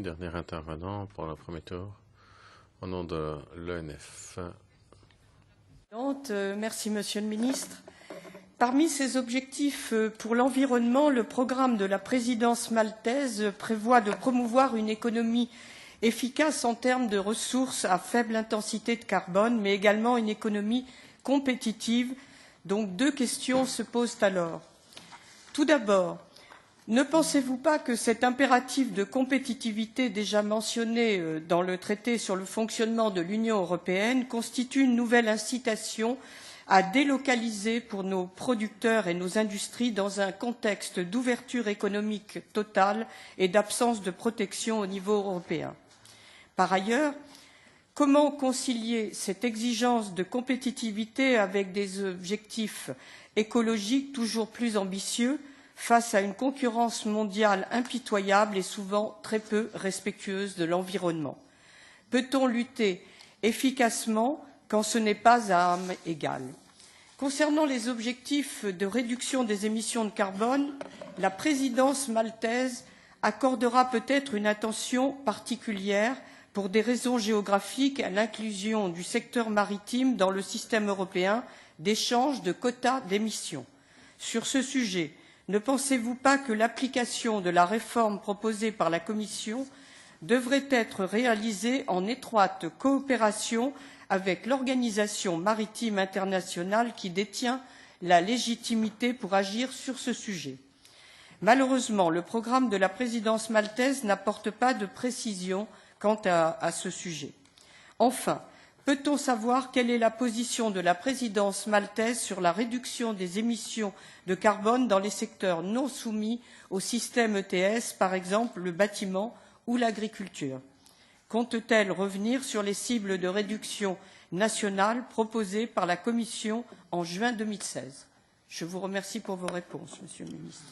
dernier intervenant pour le premier tour, au nom de l'ENF. Merci, Monsieur le Ministre. Parmi ces objectifs pour l'environnement, le programme de la présidence maltaise prévoit de promouvoir une économie efficace en termes de ressources à faible intensité de carbone, mais également une économie compétitive. Donc, deux questions se posent alors. Tout d'abord, ne pensez-vous pas que cet impératif de compétitivité déjà mentionné dans le traité sur le fonctionnement de l'Union européenne constitue une nouvelle incitation à délocaliser pour nos producteurs et nos industries dans un contexte d'ouverture économique totale et d'absence de protection au niveau européen? Par ailleurs, comment concilier cette exigence de compétitivité avec des objectifs écologiques toujours plus ambitieux face à une concurrence mondiale impitoyable et souvent très peu respectueuse de l'environnement? Peut-on lutter efficacement quand ce n'est pas à armes égales? Concernant les objectifs de réduction des émissions de carbone, la présidence maltaise accordera peut-être une attention particulière pour des raisons géographiques à l'inclusion du secteur maritime dans le système européen d'échange de quotas d'émissions. Sur ce sujet, ne pensez-vous pas que l'application de la réforme proposée par la Commission devrait être réalisée en étroite coopération avec l'Organisation maritime internationale qui détient la légitimité pour agir sur ce sujet? Malheureusement, le programme de la présidence maltaise n'apporte pas de précision quant à ce sujet. Enfin, peut-on savoir quelle est la position de la présidence maltaise sur la réduction des émissions de carbone dans les secteurs non soumis au système ETS, par exemple le bâtiment ou l'agriculture? Compte-t-elle revenir sur les cibles de réduction nationales proposées par la Commission en juin 2016? Je vous remercie pour vos réponses, Monsieur le Ministre.